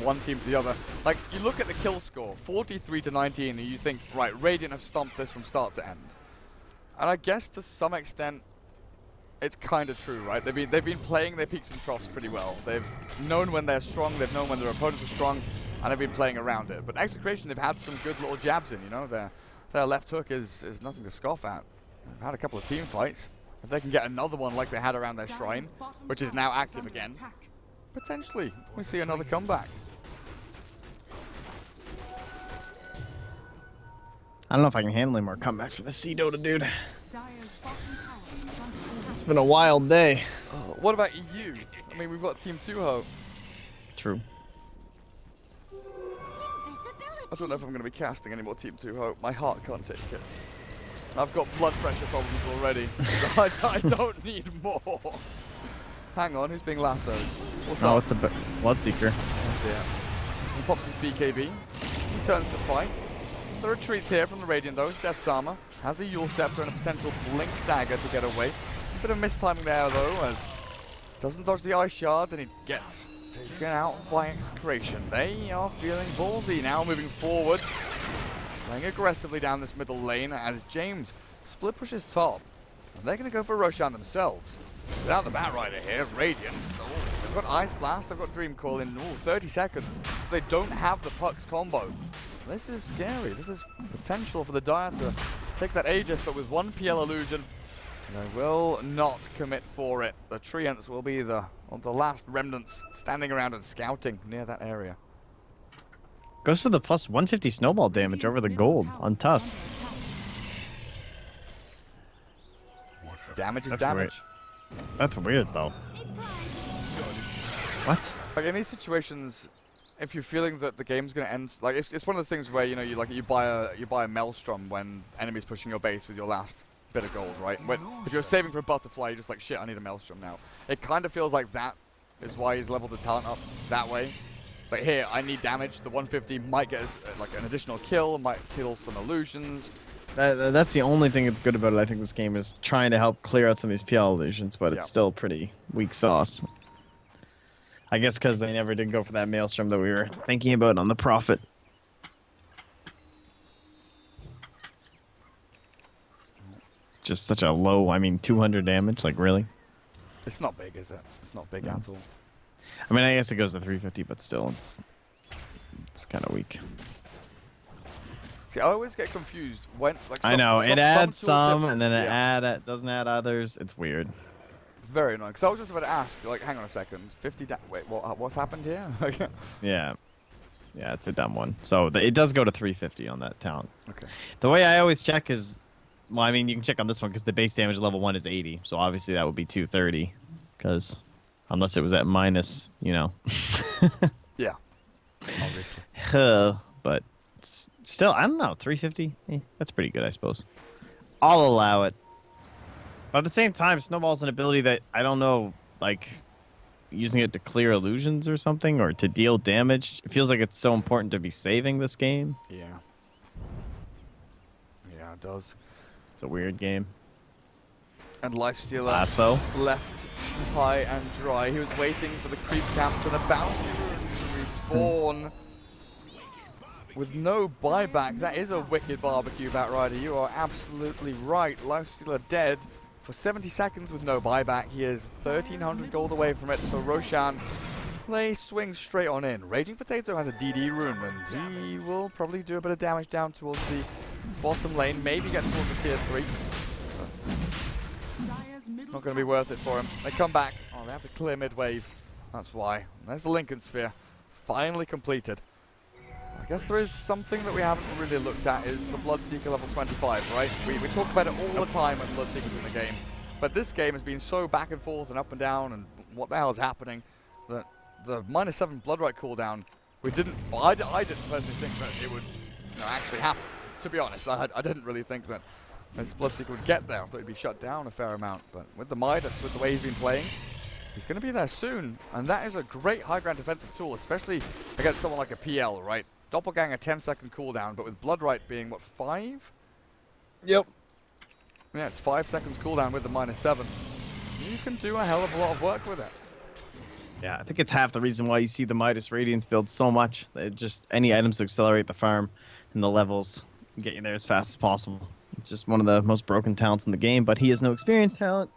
one team to the other. Like, you look at the kill score, 43-19, and you think, right, Radiant have stomped this from start to end. And I guess to some extent, it's kind of true, right? They've been playing their peaks and troughs pretty well. They've known when they're strong, they've known when their opponents are strong, and they've been playing around it. But Execration, they've had some good little jabs in, you know? Their left hook is nothing to scoff at. They've had a couple of team fights. If they can get another one like they had around their shrine, which is now active again, potentially we see another comeback. I don't know if I can handle any more comebacks for the Sea Dota, dude. It's been a wild day. Oh, what about you? I mean, we've got Team 2-Ho. True. I don't know if I'm going to be casting any more Team 2-Ho. My heart can't take it. I've got blood pressure problems already. I don't need more. Hang on, who's being lassoed? What's up? It's a Bloodseeker. Oh dear. He pops his BKB. He turns to fight. The retreats here from the Radiant though. Death's Armor has a Yule Scepter and a potential Blink Dagger to get away. Bit of mistiming there though, as doesn't dodge the Ice Shards and he gets taken out by Execration. They are feeling ballsy now, moving forward. Playing aggressively down this middle lane as James split pushes top. And they're going to go for Roshan themselves. Without the Bat Rider here, Radiant. Oh, they've got Ice Blast, they've got Dream Call in 30 seconds. So they don't have the Puck's combo. This is scary. This is potential for the Dire to take that Aegis, but with one PL illusion, they will not commit for it. The Treants will be the last remnants standing around and scouting near that area. Goes for the plus 150 snowball damage over the gold on Tusk. Damage is That's damage. That's weird though. What? Like in these situations, if you're feeling that the game's gonna end, like it's one of those things where you buy a maelstrom when enemies pushing your base with your last bit of gold, right? When if you're saving for a butterfly, you're just like, shit, I need a maelstrom now. It kind of feels like that is why he's leveled the talent up that way. It's like, here, I need damage. The 150 might get us like an additional kill, might kill some illusions. That's the only thing that's good about it. I think this game is trying to help clear out some of these PL illusions, but it's still pretty weak sauce. I guess because they never did go for that maelstrom that we were thinking about on the Prophet. Just such a low, I mean, 200 damage, like really? It's not big, is it? It's not big at all. I mean, I guess it goes to 350, but still, it's kind of weak. See, I always get confused when, like, I know, it adds some, and then it doesn't add others. It's weird. It's very annoying, because I was just about to ask, like, hang on a second, 50 wait, what's happened here? Yeah. Yeah, it's a dumb one. So it does go to 350 on that talent. Okay. The way I always check is, well, I mean, you can check on this one because the base damage level 1 is 80, so obviously that would be 230, because unless it was at minus, you know. Yeah, obviously. But it's still, I don't know, 350? That's pretty good, I suppose. I'll allow it. But at the same time, Snowball's an ability that, I don't know, like, using it to clear illusions or something, or to deal damage. It feels like it's so important to be saving this game. Yeah. Yeah, it does. It's a weird game. And Lifestealer Lasso left high and dry. He was waiting for the creep camps and a bounty rune to respawn. With no buyback, that is a wicked barbecue, Batrider. You are absolutely right. Lifestealer dead for 70 seconds with no buyback. He is 1,300 gold away from it, so Roshan, they swing straight on in. Raging Potato has a DD rune, and he will probably do a bit of damage down towards the bottom lane, maybe get towards the tier 3. Not going to be worth it for him. They come back. Oh, they have to clear mid-wave. That's why. There's the Lincoln Sphere. Finally completed. I guess there is something that we haven't really looked at, is the Bloodseeker level 25, right? We talk about it all the time when Bloodseeker's in the game. But this game has been so back and forth and up and down, and what the hell is happening, that the -7 Bloodright cooldown, I didn't personally think that it would actually happen. To be honest, I didn't really think that this Bloodseeker would get there. I thought he'd be shut down a fair amount. But with the Midas, with the way he's been playing, he's going to be there soon. And that is a great high ground defensive tool, especially against someone like a PL, right? Doppelganger 10-second cooldown, but with Bloodright being, what, 5? Yep. Yeah, it's 5 seconds cooldown with the -7. You can do a hell of a lot of work with it. Yeah, I think it's half the reason why you see the Midas Radiance build so much. Just any items to accelerate the farm and the levels, and get you there as fast as possible. It's just one of the most broken talents in the game, but he has no experienced talent.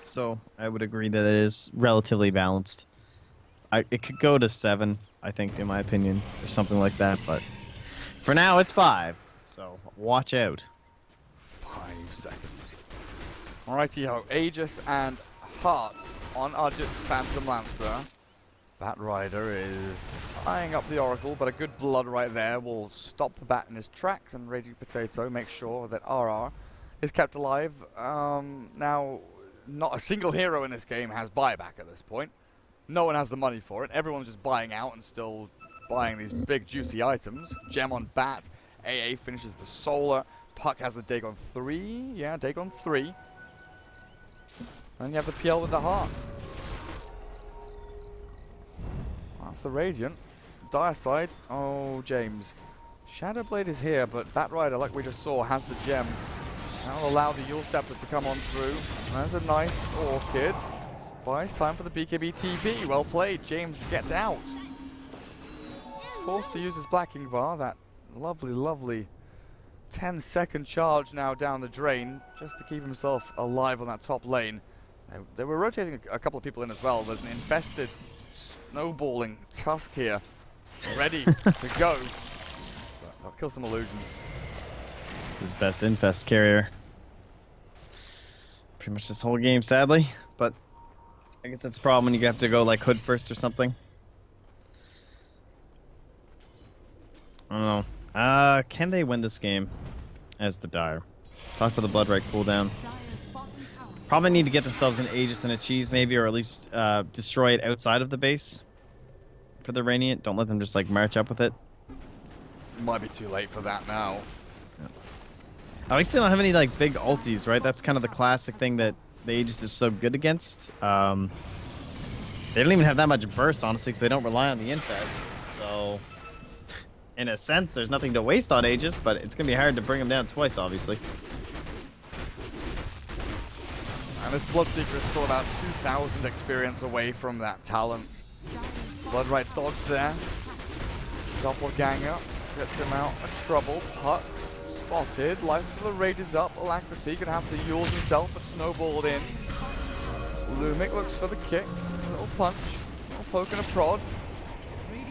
So I would agree that it is relatively balanced. It could go to 7, I think, in my opinion, or something like that. But for now, it's 5. So watch out. 5 seconds. Alrighty-ho. Aegis and Heart on Arjit's Phantom Lancer. Batrider is eyeing up the Oracle, but a good blood right there will stop the bat in his tracks, and Raging Potato makes sure that RR is kept alive. Now, not a single hero in this game has buyback at this point. No one has the money for it. Everyone's just buying out and still buying these big juicy items. Gem on Bat. AA finishes the Solar. Puck has the Dagon 3. Yeah, Dagon 3. And you have the PL with the Heart. That's the Radiant. Dire side. Oh, James. Shadowblade is here, but Batrider, like we just saw, has the gem. That'll allow the Yule Scepter to come on through. There's a nice Orchid. Buys time for the BKB TB. Well played. James gets out. Forced to use his Black Ingvar. That lovely, lovely 10-second charge now down the drain, just to keep himself alive on that top lane. They were rotating a couple of people in as well. There's an infested snowballing Tusk here, ready to go. But I'll kill some illusions. It's his best infest carrier. Pretty much this whole game, sadly. But I guess that's the problem when you have to go like Hood first or something. I don't know. Can they win this game as the Dire? Talk about the Bloodright cooldown. Probably need to get themselves an Aegis and a Cheese maybe, or at least destroy it outside of the base for the Radiant. Don't let them just like march up with it. Might be too late for that now. At least they don't have any like big ultis, right? That's kind of the classic thing that the Aegis is so good against. They don't even have that much burst, honestly, because they don't rely on the infest. So, in a sense, there's nothing to waste on Aegis, but it's going to be hard to bring them down twice, obviously. And this Bloodseeker is still about 2,000 experience away from that talent. Bloodright dodge there. Doppelganger gets him out of trouble. Puck spotted. Lifestealer rages up. Alacrity gonna have to use himself, but snowballed in. Lumic looks for the kick. A little punch. A little poke and a prod.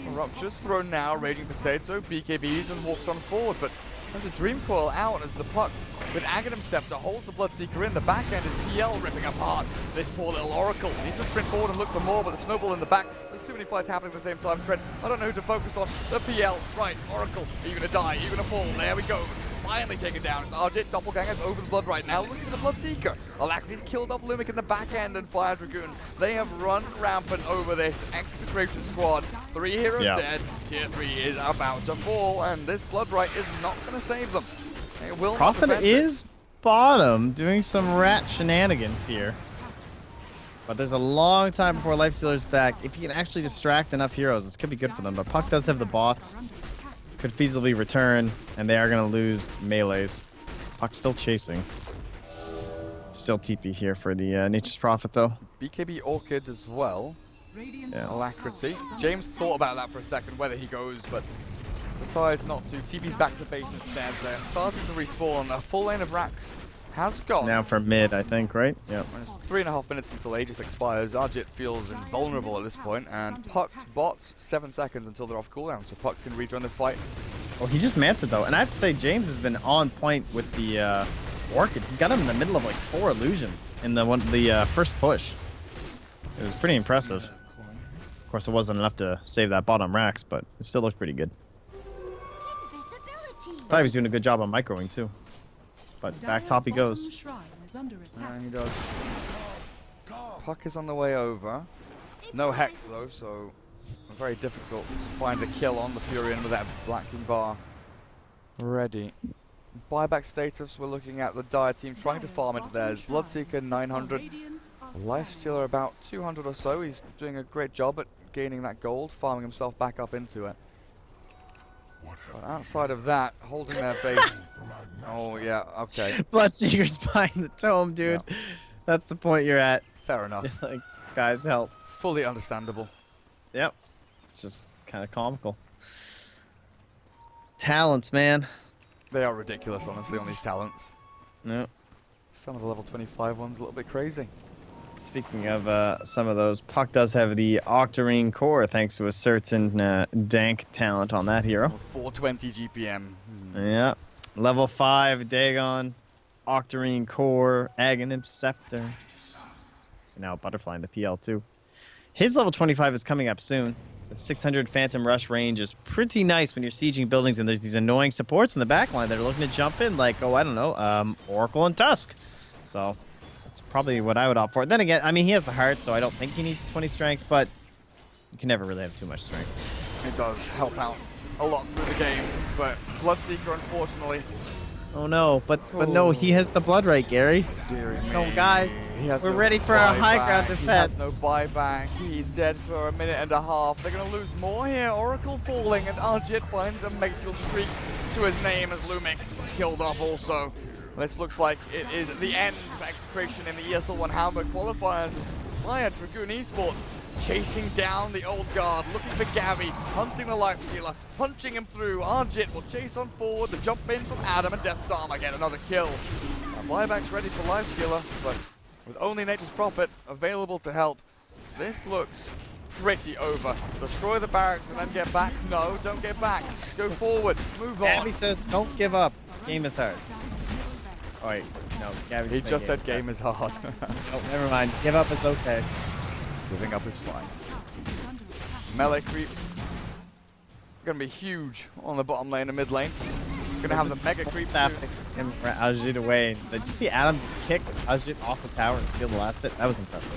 Rupture's thrown now. Raging Potato. BKBs and walks on forward, but there's a Dream Coil out as the Puck with Aghanim Scepter holds the Bloodseeker in. The back end is PL ripping apart this poor little Oracle. He needs to sprint forward and look for more, but the snowball in the back. There's too many fights happening at the same time. Trent, I don't know who to focus on. The PL, right, Oracle, are you going to die? Are you going to fall? There we go. It's finally taken down. It's RJ, Doppelganger's over the blood right now. Looking for the Bloodseeker. Alacrity's killed off Lumic in the back end and Fire Dragoon. They have run rampant over this Execration squad. 3 heroes dead. Tier 3 is about to fall, and this Bloodright is not going to save them. It will Prophet not is bottom, doing some rat shenanigans here. But there's a long time before Lifestealer's back. If you can actually distract enough heroes, this could be good for them. But Puck does have the bots. Could feasibly return, and they are going to lose melees. Puck's still chasing. Still TP here for the Nature's Prophet, though. BKB Orchid as well. Yeah. Alacrity. James thought about that for a second, whether he goes, but decides not to. TP's back to base instead. They're starting to respawn. A full lane of racks has gone. Now for mid, I think, right? Yep. When it's 3.5 minutes until Aegis expires, Arjit feels invulnerable at this point, and Puck's bots 7 seconds until they're off cooldown, so Puck can rejoin the fight. Well, he just manted though, and I have to say James has been on point with the Orchid. He got him in the middle of like 4 illusions in the first push. It was pretty impressive. Of course, it wasn't enough to save that bottom racks, but it still looked pretty good. Thought he was doing a good job on microing too. But back top he goes. Yeah, he does. Puck is on the way over. No Hex though, so very difficult to find a kill on the Furion with that Black King bar ready. Buyback status, we're looking at the Dire team trying to farm into theirs. Bloodseeker 900, Lifestealer about 200 or so. He's doing a great job at gaining that gold, farming himself back up into it. But outside of that, holding their base. Oh yeah, okay. Bloodseeker's behind the tome, dude. Yeah. That's the point you're at. Fair enough. Like, guys, help. Fully understandable. Yep. It's just kind of comical. Talents, man. They are ridiculous, honestly, on these talents. No. Some of the level 25 ones a little bit crazy. Speaking of some of those, Puck does have the Octarine core thanks to a certain dank talent on that hero. 420 GPM. Yeah. Level 5 Dagon, Octarine core, Aghanim Scepter. And now Butterfly in the PL too. His level 25 is coming up soon. The 600 Phantom Rush range is pretty nice when you're sieging buildings and there's these annoying supports in the backline that are looking to jump in, like, oh, I don't know, Oracle and Tusk. So that's probably what I would opt for. Then again, I mean, he has the heart, so I don't think he needs 20 strength, but you can never really have too much strength. It does help out a lot through the game, but Bloodseeker, unfortunately. Oh no, but no, he has the blood right, Gary. Dear me. No, guys, we're ready for our high ground defense. He has no buyback. He's dead for a minute and a half. They're going to lose more here. Oracle falling, and Arjit finds a Megapil streak to his name as Lumic killed off also. This looks like it is the end of Execration in the ESL One Hamburg qualifiers. Fire Dragoon Esports chasing down the old guard, looking for Gavi, hunting the Lifestealer, punching him through. Arjit will chase on forward. The jump in from Adam and Death's Armor get another kill. Buyback's ready for Lifestealer, but with only Nature's Prophet available to help, this looks pretty over. Destroy the barracks and then get back. No, don't get back. Go forward. Move on. Gabby says, don't give up. Game is hard. Oh, wait, no, Gabby He just said game is hard. Oh, never mind. Give up is okay. Giving up is fine. Melee creeps. Gonna be huge on the bottom lane and mid lane. Gonna have the mega creeps. Him for Ajit away. Did you see Adam just kick Ajit off the tower and steal the last hit? That was impressive.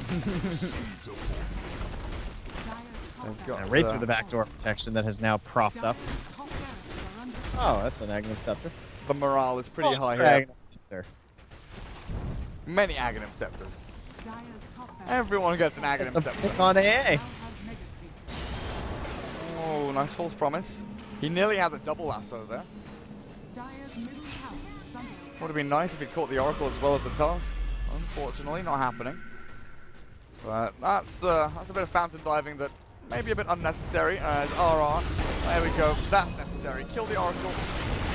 They've got, And right through the backdoor protection that has now propped up. Oh, that's an Aghanim Scepter. The morale is pretty high here. Aghanim Scepter. Many Aghanim Scepters. Everyone gets an Aghanim Scepter. On AA. Oh, nice false promise. He nearly had a double lasso there. Would have been nice if he'd caught the Oracle as well as the task. Unfortunately, not happening. But that's a bit of fountain diving that may be a bit unnecessary. As RR, there we go. That's necessary. Kill the Oracle.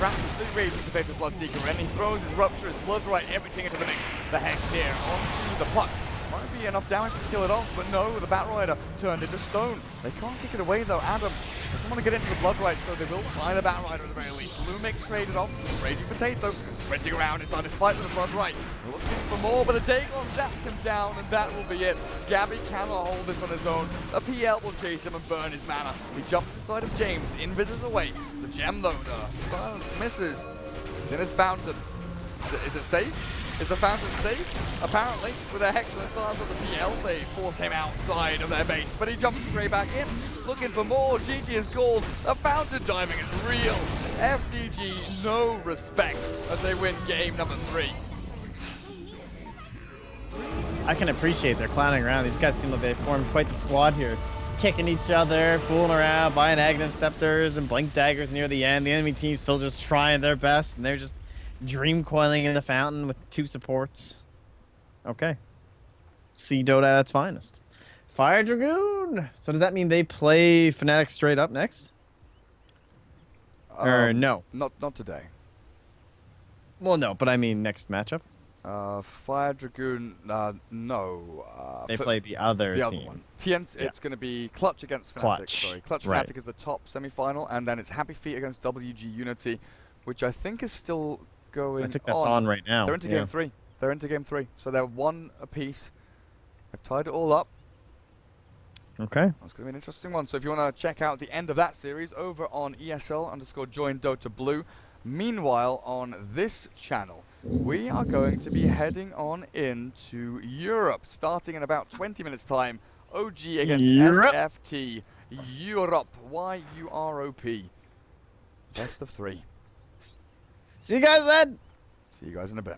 Rapidly raging to save the Bloodseeker, and he throws his Rupture, his Blood Right, everything into the mix. The Hex here onto the puck. Might be enough damage to kill it off, but no, the Bat Rider turned into stone. They can't kick it away though. Adam doesn't want to get into the Blood Right, so they will find the Bat Rider at the very least. Lumix traded off. Raging Potato sprinting around inside his fight with the Blood Right. Looking for more, but the Dagon zaps him down, and that will be it. Gabby cannot hold this on his own. A PL will chase him and burn his mana. He jumps inside of James, invises away. The gem though, the silence misses. It's in his fountain. Is it safe? Is the fountain safe? Apparently, with a Hex and the stars of the PL, they force him outside of their base, but he jumps straight back in, looking for more. GG is called. The fountain diving is real. FDG, no respect as they win game number 3. I can appreciate they're clowning around. These guys seem like they formed quite the squad here. Kicking each other, fooling around, buying Aghanim Scepters and Blink Daggers near the end. The enemy team's still just trying their best, and they're just dream coiling in the fountain with 2 supports. Okay. See Dota at its finest. Fire Dragoon! So does that mean they play Fnatic straight up next? Or no? Not today. Well, no, but I mean next matchup. Fire Dragoon, no. They play the other team. One. TN's, Yeah. It's going to be Clutch against Fnatic. Clutch. Sorry. Clutch Right. Fnatic is the top semi-final, and then it's Happy Feet against WG Unity, which I think is still going on. I think that's on right now. They're into game 3. They're into game 3. So they're 1 apiece. They've tied it all up. Okay. That's going to be an interesting one. So if you want to check out the end of that series over on ESL_join Dota Blue. Meanwhile, on this channel, we are going to be heading on into Europe, starting in about 20 minutes time. OG against Europe. SFT. Europe. Y-U-R-O-P. Best of 3. See you guys then. See you guys in a bit.